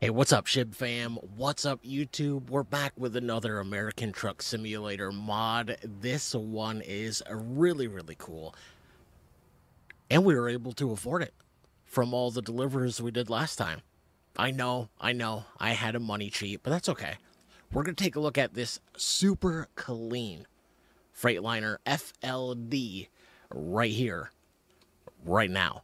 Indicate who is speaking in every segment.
Speaker 1: Hey, what's up, Shib fam? What's up, YouTube? We're back with another American Truck Simulator mod. This one is really cool, and we were able to afford it from all the deliveries we did last time. I had a money cheat, but that's okay. We're going to take a look at this super clean Freightliner FLD right here, right now.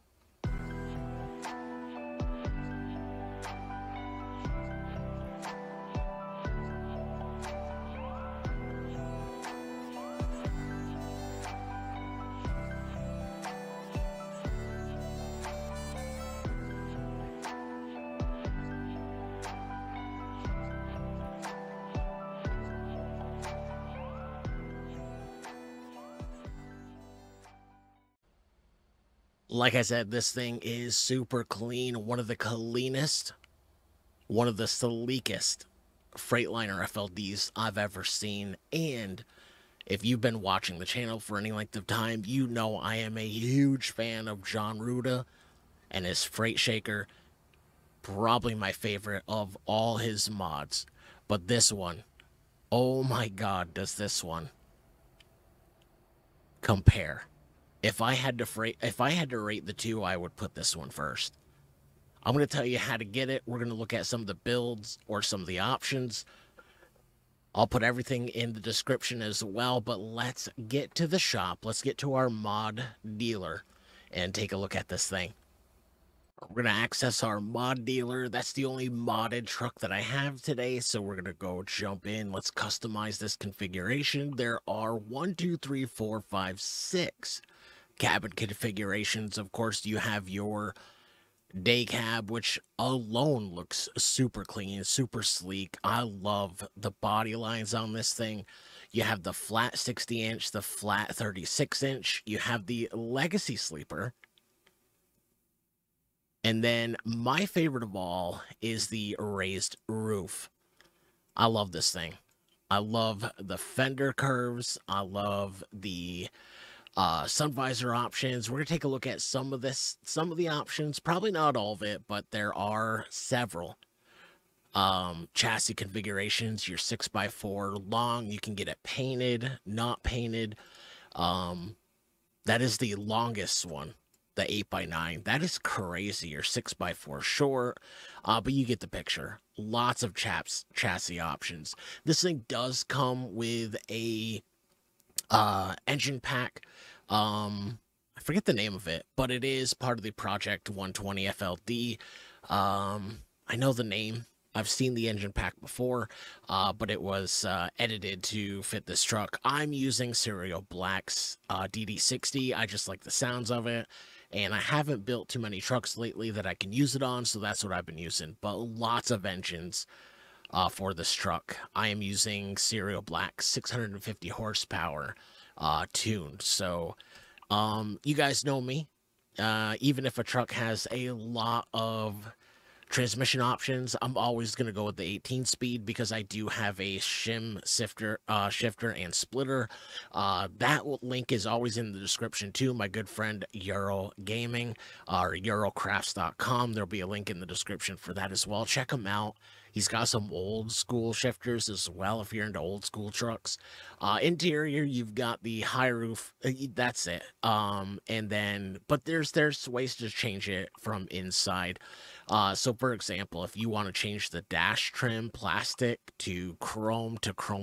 Speaker 1: Like I said, this thing is super clean, one of the cleanest, one of the sleekest Freightliner FLDs I've ever seen. And if you've been watching the channel for any length of time, you know I am a huge fan of John Ruda and his Freight Shaker. Probably my favorite of all his mods. But this one, oh my god, does this one compare? If I had to rate the two, I would put this one first. I'm going to tell you how to get it. We're going to look at some of the builds or some of the options. I'll put everything in the description as well, but let's get to the shop. Let's get to our mod dealer and take a look at this thing. We're going to access our mod dealer. That's the only modded truck that I have today, so we're going to go jump in. Let's customize this configuration. There are 1, 2, 3, 4, 5, 6 cabin configurations. Of course, you have your day cab, which alone looks super clean, super sleek. I love the body lines on this thing. You have the flat 60-inch, the flat 36-inch. You have the legacy sleeper. And then my favorite of all is the raised roof. I love this thing. I love the fender curves. I love the sun visor options. We're gonna take a look at some of the options, probably not all of it, but there are several chassis configurations. Your 6x4 long, you can get it painted, not painted. That is the longest one, the 8x9. That is crazy. Your 6x4 short, but you get the picture. Lots of chassis options. This thing does come with a engine pack. I forget the name of it, but it is part of the Project 120 FLD. I know the name. I've seen the engine pack before, but it was edited to fit this truck. I'm using Serial Black's DD60. I just like the sounds of it, and I haven't built too many trucks lately that I can use it on, so that's what I've been using. But lots of engines for this truck. I am using Serial Black 650 horsepower tuned. So you guys know me. Even if a truck has a lot of transmission options, I'm always going to go with the 18 speed because I do have a shim shifter and splitter. That link is always in the description too. My good friend Euro Gaming or Eurocrafts.com. There'll be a link in the description for that as well. Check him out. He's got some old school shifters as well if you're into old school trucks. Interior, you've got the high roof. That's it. And then, but there's ways to change it from inside. So for example, if you want to change the dash trim plastic to chrome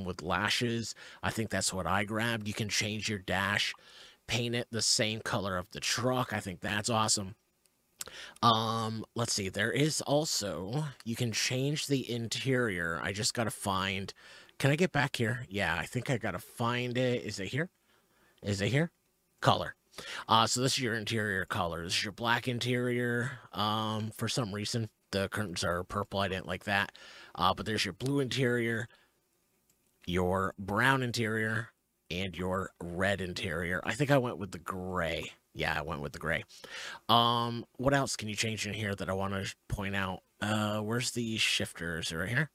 Speaker 1: with lashes, I think that's what I grabbed. You can change your dash, paint it the same color of the truck. I think that's awesome. Let's see. There is also, you can change the interior. I just gotta find, can I get back here? Yeah, I think I gotta find it. Is it here? Is it here? Color. So this is your interior color. This is your black interior. For some reason, the curtains are purple. I didn't like that. But there's your blue interior, your brown interior, and your red interior. I think I went with the gray. Yeah, I went with the gray. What else can you change in here that I want to point out? Where's the shifters? Right here?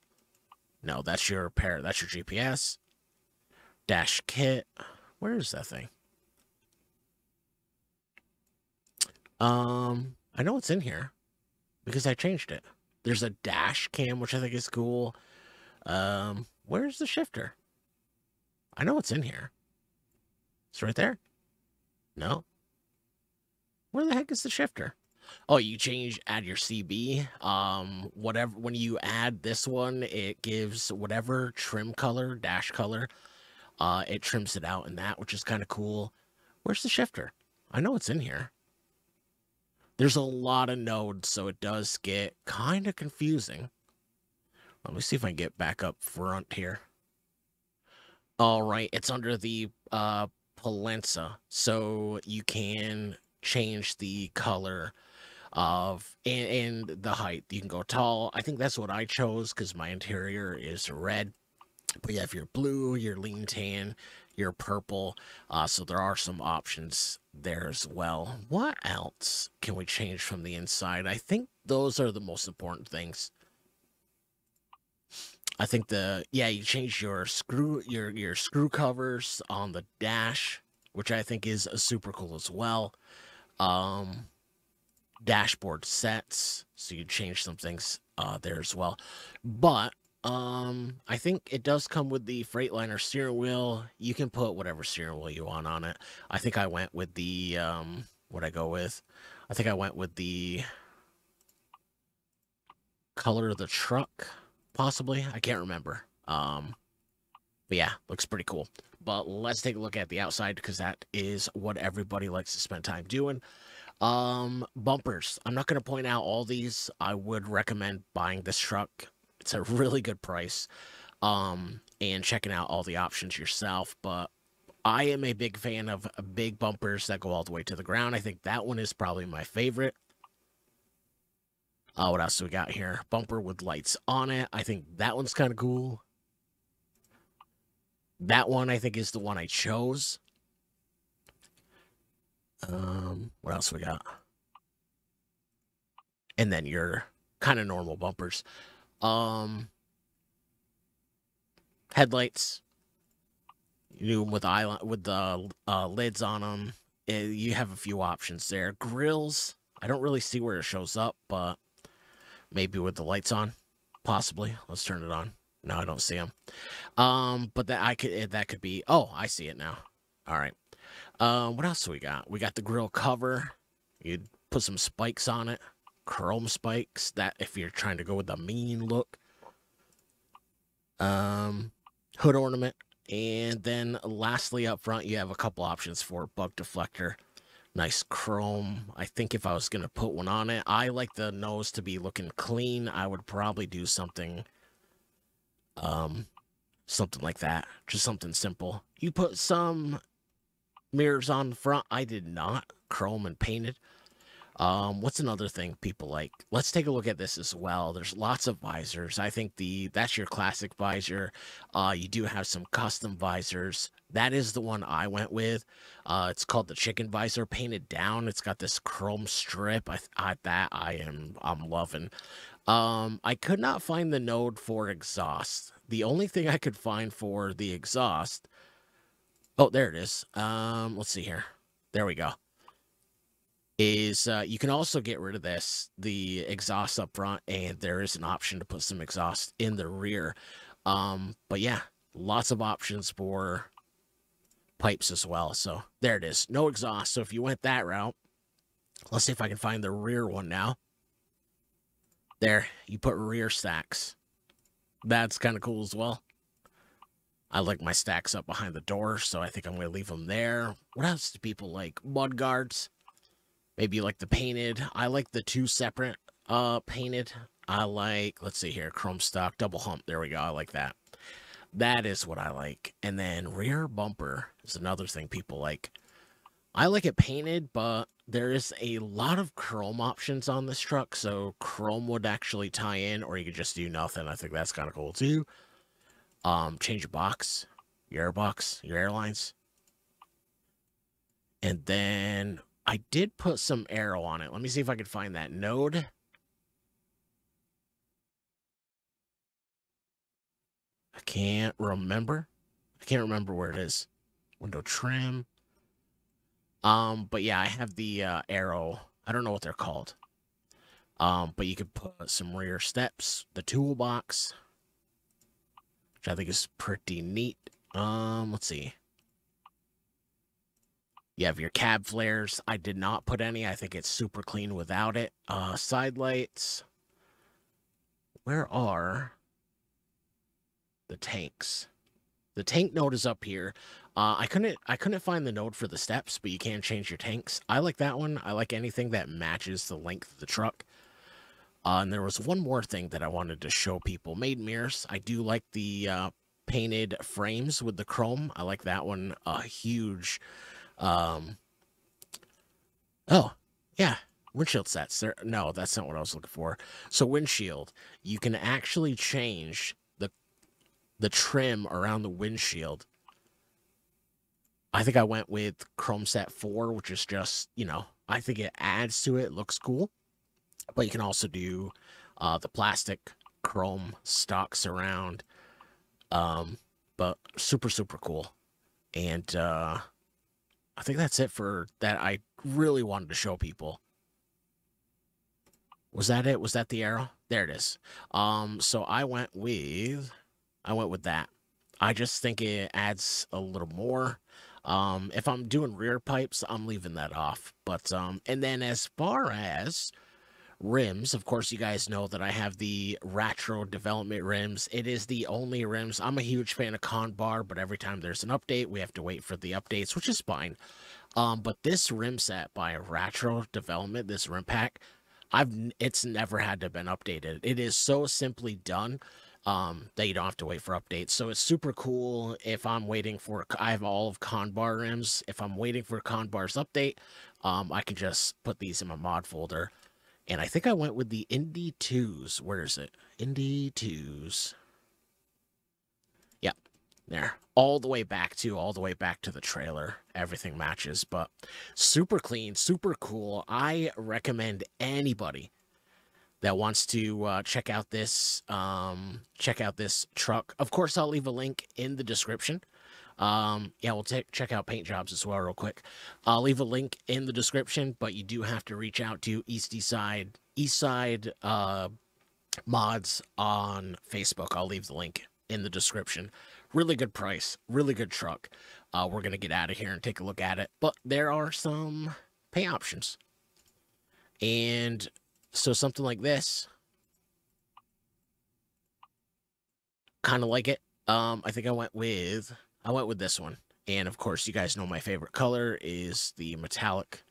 Speaker 1: No, that's your pair. That's your GPS. Dash kit. Where is that thing? I know it's in here because I changed it. There's a dash cam, which I think is cool. Where's the shifter? I know it's in here. It's right there. No. Where the heck is the shifter? Oh, you add your CB. Whatever, when you add this one, it gives whatever trim color, dash color, it trims it out in that, which is kind of cool. Where's the shifter? I know it's in here. There's a lot of nodes, so it does get kind of confusing. Let me see if I can get back up front here. All right, it's under the Palenza, so you can change the color of and the height. You can go tall. I think that's what I chose because my interior is red. But yeah, if you're blue, you're lean tan, you're purple. So there are some options there as well. What else can we change from the inside? I think those are the most important things. I think you change your screw covers on the dash, which I think is super cool as well. Dashboard sets, so you change some things there as well. But I think it does come with the Freightliner steering wheel. You can put whatever steering wheel you want on it. I think I went with the what'd I go with? I think I went with the color of the truck, possibly. I can't remember. But yeah, looks pretty cool. But let's take a look at the outside because that is what everybody likes to spend time doing. Bumpers. I'm not going to point out all these. I would recommend buying this truck. It's a really good price. And checking out all the options yourself. But I am a big fan of big bumpers that go all the way to the ground. I think that one is probably my favorite. What else do we got here? Bumper with lights on it. I think that one's kind of cool. That one, I think, is the one I chose. What else we got? And then your kind of normal bumpers. Headlights. You do them with the lids on them. You have a few options there. Grills. I don't really see where it shows up, but maybe with the lights on, possibly. Let's turn it on. No, I don't see them. But that could be. Oh, I see it now. All right. What else do we got? We got the grill cover. You'd put some spikes on it, chrome spikes. That if you're trying to go with the mean look. Hood ornament, and then lastly up front, you have a couple options for bug deflector. Nice chrome. I think if I was gonna put one on it, I like the nose to be looking clean. I would probably do something, something like that. Just something simple. You put some mirrors on the front. I did not. Chrome and painted. What's another thing people like? Let's take a look at this as well. There's lots of visors. I think that's your classic visor. You do have some custom visors. That is the one I went with. It's called the chicken visor, painted down. It's got this chrome strip. I'm loving. I could not find the node for exhaust. The only thing I could find for the exhaust. Oh, there it is. Let's see here. There we go. Is you can also get rid of the exhaust up front, and there is an option to put some exhaust in the rear. But yeah, lots of options for pipes as well. So there it is, no exhaust. So if you went that route, let's see if I can find the rear one now. There, you put rear stacks. That's kind of cool as well. I like my stacks up behind the door, so I think I'm going to leave them there. What else do people like? Mud guards. Maybe you like the painted. I like the two separate painted. I like, let's see here, chrome stock, double hump. There we go. I like that. That is what I like. And then rear bumper is another thing people like. I like it painted, but there is a lot of chrome options on this truck. So chrome would actually tie in, or you could just do nothing. I think that's kind of cool too. Change your box, your airbox, your airlines. And then I did put some arrow on it. Let me see if I can find that node. I can't remember. I can't remember where it is. Window trim. But yeah, I have the arrow. I don't know what they're called. But you could put some rear steps, the toolbox, which I think is pretty neat. Let's see. You have your cab flares. I did not put any. I think it's super clean without it. Side lights. Where are the tanks? The tank node is up here. I couldn't find the node for the steps, but you can change your tanks. I like that one. I like anything that matches the length of the truck. And there was one more thing that I wanted to show people. Maid mirrors. I do like the painted frames with the chrome. I like that one. A huge. Oh, yeah. Windshield sets. No, that's not what I was looking for. So windshield. You can actually change the trim around the windshield. I think I went with Chrome Set 4, which is just, you know, I think it adds to it. Looks cool. But you can also do the plastic chrome stock surround. But super, super cool. And I think that's it for that. I really wanted to show people. Was that it? Was that the arrow? There it is. So I went with that. I just think it adds a little more. If I'm doing rear pipes, I'm leaving that off. But and then as far as rims, of course, you guys know that I have the retro development rims. It is the only rims. I'm a huge fan of Conbar, but every time there's an update, we have to wait for the updates, which is fine. But this rim set by retro development, this rim pack, it's never had to have been updated. It is so simply done that you don't have to wait for updates. So it's super cool. If I'm waiting for, I have all of Conbar rims. If I'm waiting for Conbar's update, I can just put these in my mod folder. And I think I went with the Indy 2s. Where is it? Indy 2s. Yep, there. All the way back to the trailer. Everything matches, but super clean, super cool. I recommend anybody that wants to check out this truck. Of course, I'll leave a link in the description. Yeah, we'll check out paint jobs as well real quick. I'll leave a link in the description, but you do have to reach out to Eastside mods on Facebook. I'll leave the link in the description. Really good price, really good truck. We're gonna get out of here and take a look at it, but there are some paint options. And so something like this, kind of like it. I think I went with this one. And of course, you guys know my favorite color is the metallic.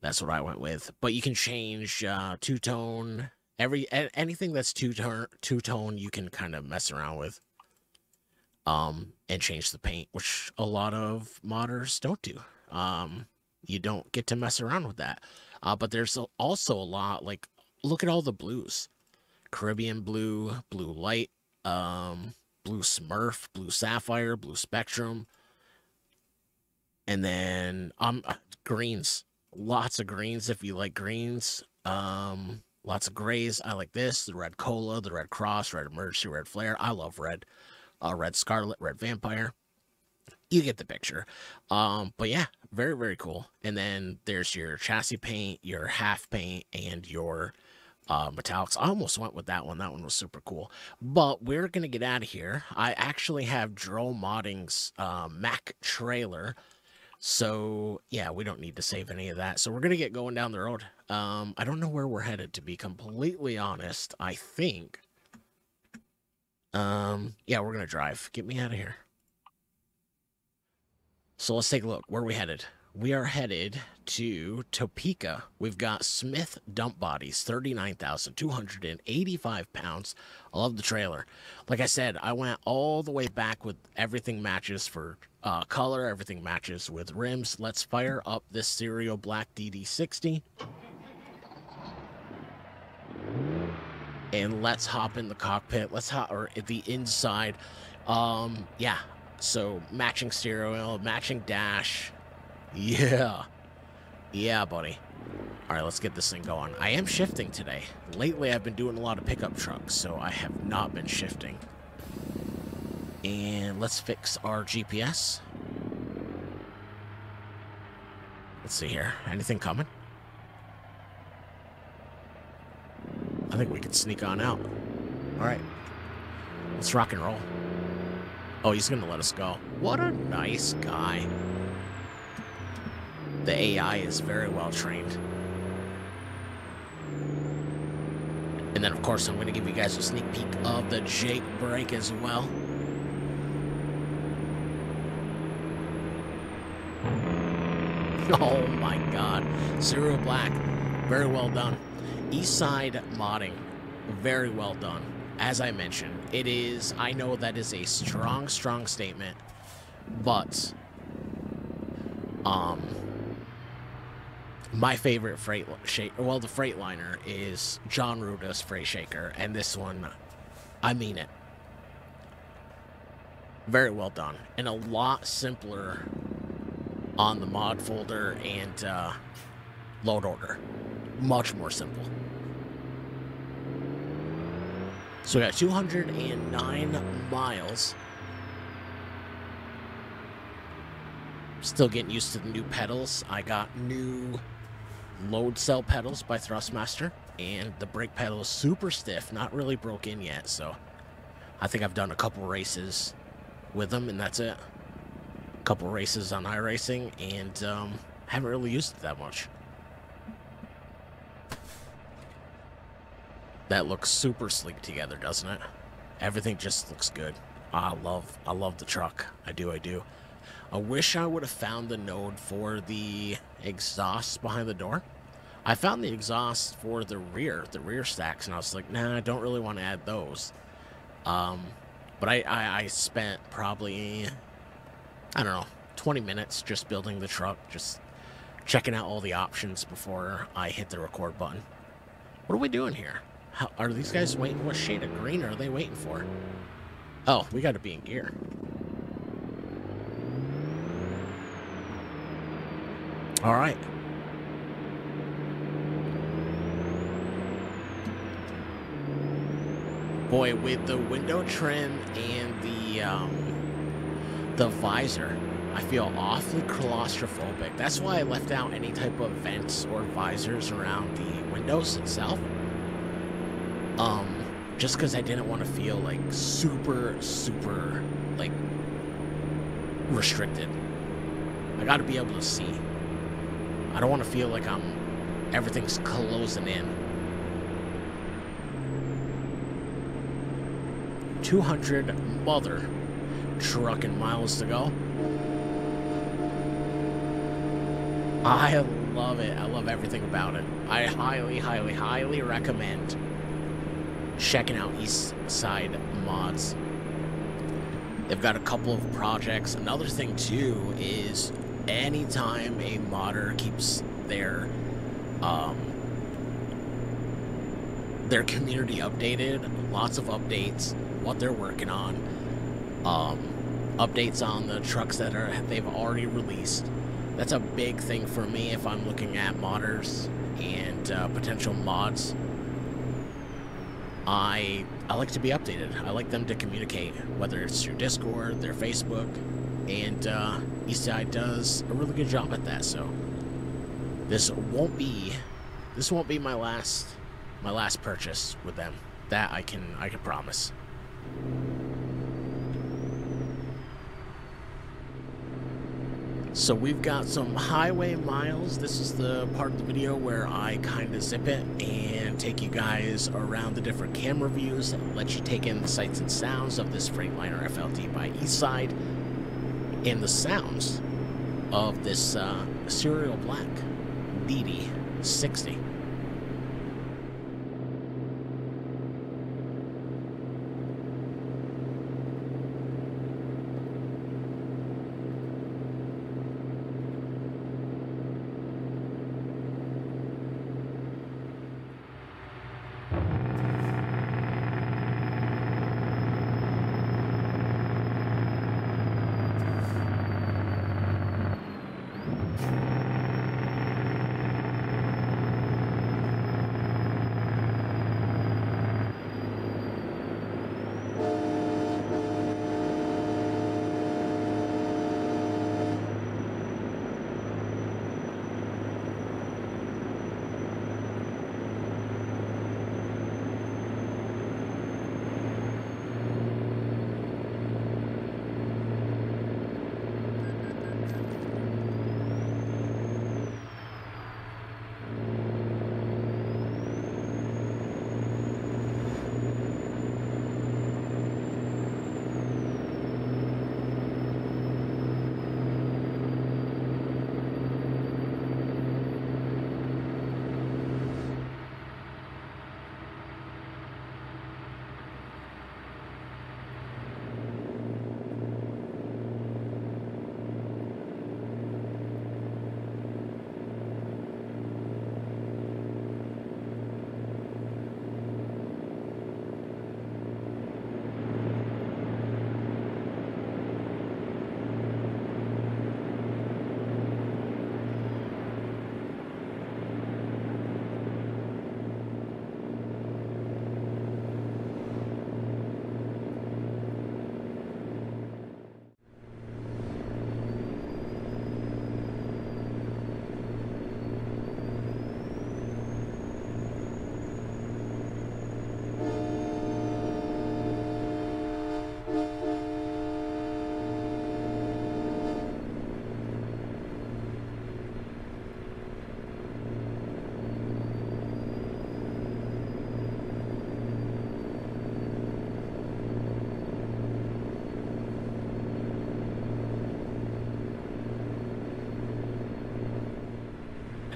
Speaker 1: That's what I went with. But you can change two-tone. Anything that's two-tone, you can kind of mess around with. And change the paint, which a lot of modders don't do. You don't get to mess around with that. But there's also a lot, like, look at all the blues. Caribbean blue, blue light, blue Smurf, blue Sapphire, blue Spectrum. And then greens. Lots of greens if you like greens. Lots of grays. I like this. The red Cola, the red Cross, red Emergency, red Flare. I love red. Red Scarlet, red Vampire. You get the picture. But yeah, very, very cool. And then there's your chassis paint, your half paint, and your metallics. I almost went with that one. That one was super cool. But we're going to get out of here. I actually have Drone Modding's Mac trailer. So, yeah, we don't need to save any of that. So we're going to get going down the road. I don't know where we're headed, to be completely honest. I think... yeah, we're going to drive. Get me out of here. So let's take a look. Where are we headed? We are headed to Topeka. We've got Smith dump bodies, 39,285 pounds. I love the trailer. Like I said, I went all the way back with everything matches for color. Everything matches with rims. Let's fire up this Serial Black DD60. And let's hop in the cockpit. Let's hop, or at the inside. Yeah. So matching steering wheel, matching dash. Yeah. Yeah, buddy. All right, let's get this thing going. I am shifting today. Lately, I've been doing a lot of pickup trucks, so I have not been shifting. And let's fix our GPS. Let's see here. Anything coming? I think we can sneak on out. All right. Let's rock and roll. Oh, he's going to let us go. What a nice guy. The AI is very well trained. And then, of course, I'm going to give you guys a sneak peek of the Jake break as well. Oh my god. Serial Black. Very well done. Eastside modding. Very well done. As I mentioned, it is, I know that is a strong statement, but, my favorite the Freightliner is John Ruda's Freight Shaker, and this one, I mean it. Very well done, and a lot simpler on the mod folder and, load order. Much more simple. So we got 209 miles. Still getting used to the new pedals. I got new load cell pedals by Thrustmaster, and the brake pedal is super stiff, not really broke in yet, so I think I've done a couple races with them, and that's it. A couple races on iRacing, and haven't really used it that much. That looks super sleek together, doesn't it? Everything just looks good. I love the truck. I do. I wish I would have found the node for the exhaust behind the door. I found the exhaust for the rear stacks, and I was like, nah, I don't really want to add those. But I spent probably, I don't know, 20 minutes just building the truck, just checking out all the options before I hit the record button. What are we doing here? How, are these guys waiting? What shade of green are they waiting for? Oh, we got to be in gear. All right. Boy, with the window trim and the visor, I feel awfully claustrophobic. That's why I left out any type of vents or visors around the windows itself. Just because I didn't want to feel like super like restricted. I got to be able to see. I don't want to feel like everything's closing in. 200 mother trucking miles to go. I love it. I love everything about it. I highly recommend checking out Eastside mods. They've got a couple of projects. Another thing too is anytime a modder keeps their community updated, lots of updates, what they're working on, updates on the trucks that they've already released. That's a big thing for me if I'm looking at modders and potential mods. I like to be updated. I like them to communicate, whether it's through Discord, their Facebook, and Eastside does a really good job at that. So this won't be my last purchase with them. That I can promise. So we've got some highway miles. This is the part of the video where I kind of zip it and take you guys around the different camera views and let you take in the sights and sounds of this Freightliner FLD by Eastside and the sounds of this Serial Black DD60.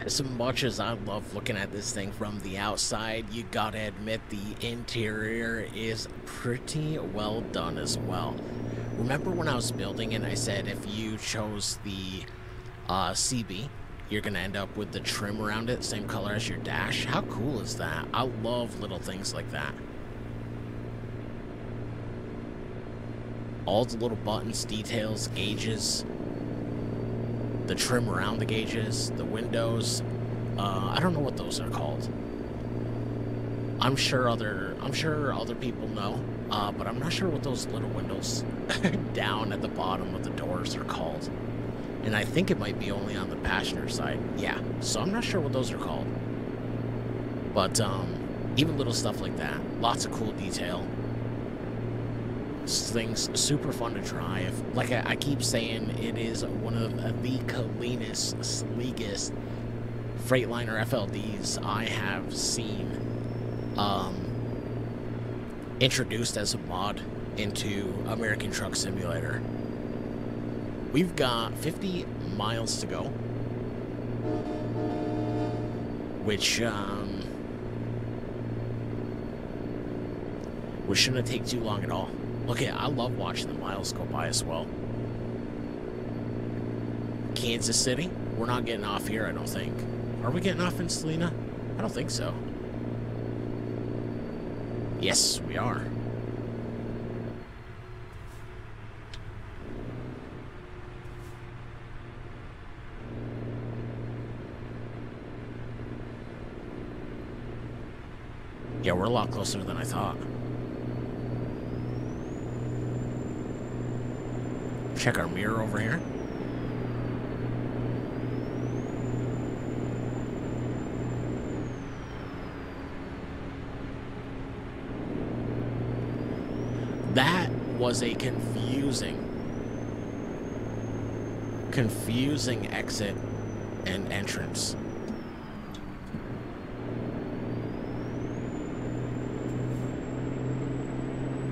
Speaker 1: As much as I love looking at this thing from the outside, you gotta admit the interior is pretty well done as well. Remember when I was building it, I said if you chose the CB, you're gonna end up with the trim around it, same color as your dash. How cool is that? I love little things like that. All the little buttons, details, gauges, the trim around the gauges, the windows. I don't know what those are called. I'm sure other people know, but I'm not sure what those little windows down at the bottom of the doors are called. And I think it might be only on the passenger side. Yeah, so I'm not sure what those are called. But even little stuff like that, lots of cool detail. This thing's super fun to drive. Like I keep saying, it is one of the cleanest, sleekest Freightliner FLDs I have seen introduced as a mod into American Truck Simulator. We've got 50 miles to go, which shouldn't take too long at all. Look at, I love watching the miles go by as well. Kansas City, we're not getting off here, I don't think. Are we getting off in Salina? I don't think so. Yes, we are. Yeah, we're a lot closer than I thought. Check our mirror over here. That was a confusing exit and entrance.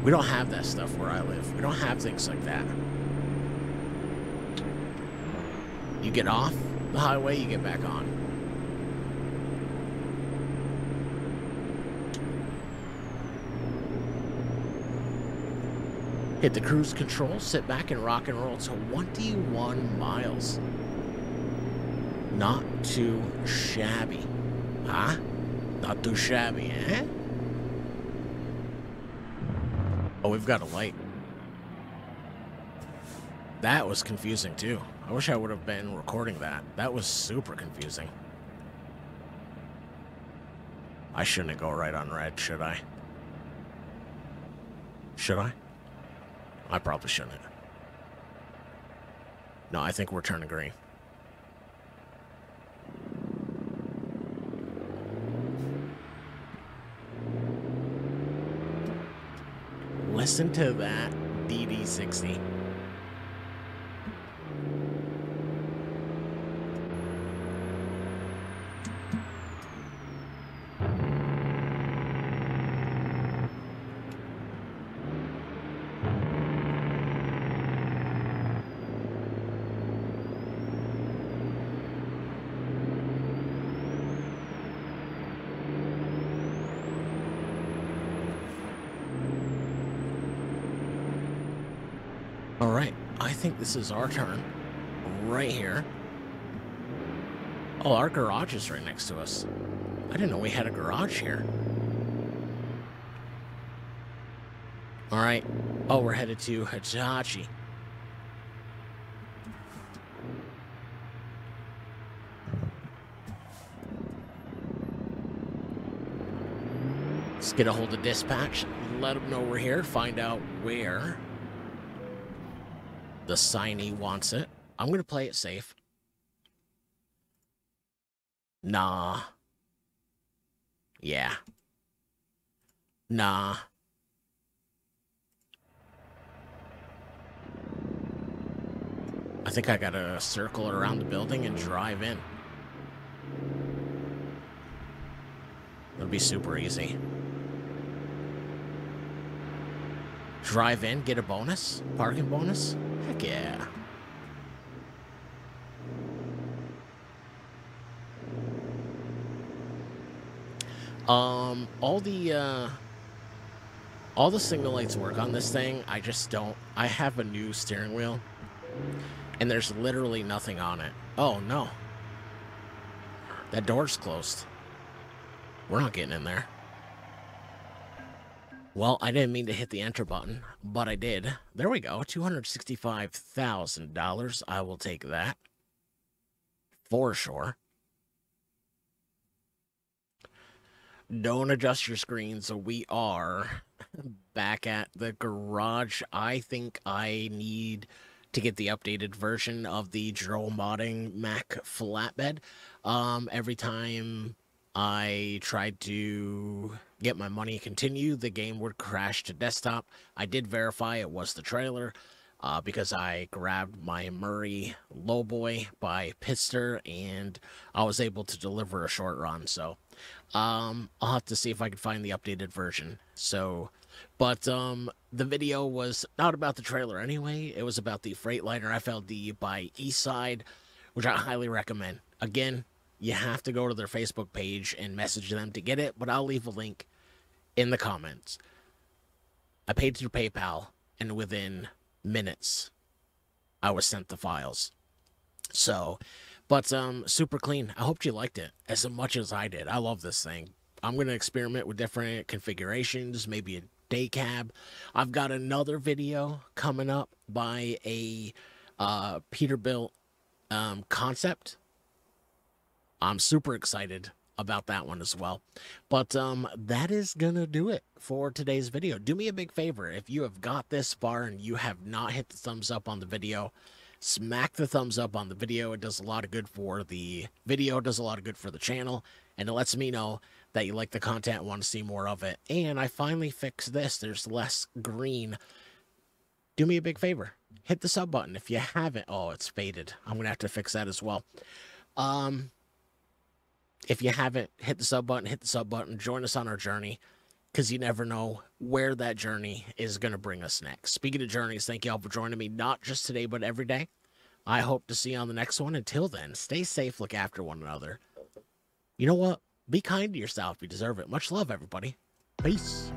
Speaker 1: We don't have that stuff where I live. We don't have things like that. You get off the highway, you get back on. Hit the cruise control, sit back and rock and roll. 21 miles. Not too shabby. Huh? Not too shabby, eh? Oh, we've got a light. That was confusing too. I wish I would have been recording that. That was super confusing. I shouldn't go right on red, should I? Should I? I probably shouldn't. No, I think we're turning green. Listen to that DD60. Alright, I think this is our turn. Right here. Oh, our garage is right next to us. I didn't know we had a garage here. Alright. Oh, we're headed to Hitachi. Let's get a hold of dispatch. Let them know we're here. Find out where the signee wants it. I'm going to play it safe. Nah. Yeah. Nah. I think I gotta circle around the building and drive in. It'll be super easy. Drive in, get a bonus? Parking bonus? Heck yeah. All the signal lights work on this thing. I just don't. I have a new steering wheel, and there's literally nothing on it. Oh, no. That door's closed. We're not getting in there. Well, I didn't mean to hit the enter button, but I did. There we go. $265,000. I will take that. For sure. Don't adjust your screen. So we are back at the garage. I think I need to get the updated version of the Droll Modding Mac flatbed. Every time I tried to get my money continue, the game would crash to desktop. I did verify it was the trailer because I grabbed my Murray Lowboy by Pitster and I was able to deliver a short run. So I'll have to see if I can find the updated version. So, but the video was not about the trailer anyway. It was about the Freightliner FLD by Eastsyide, which I highly recommend. Again, you have to go to their Facebook page and message them to get it, but I'll leave a link in the comments. I paid through PayPal, and within minutes, I was sent the files. So, but super clean. I hope you liked it as much as I did. I love this thing. I'm going to experiment with different configurations, maybe a day cab. I've got another video coming up by a Peterbilt concept. I'm super excited about that one as well. But that is gonna do it for today's video. Do me a big favor. If you have got this far and you have not hit the thumbs up on the video, smack the thumbs up on the video. It does a lot of good for the video, does a lot of good for the channel, and it lets me know that you like the content and want to see more of it. And I finally fixed this. There's less green. Do me a big favor. Hit the sub button if you haven't. Oh, it's faded. I'm gonna have to fix that as well. If you haven't, hit the sub button, join us on our journey, because you never know where that journey is going to bring us next. Speaking of journeys, thank you all for joining me, not just today, but every day. I hope to see you on the next one. Until then, stay safe, look after one another. You know what? Be kind to yourself. You deserve it. Much love, everybody. Peace.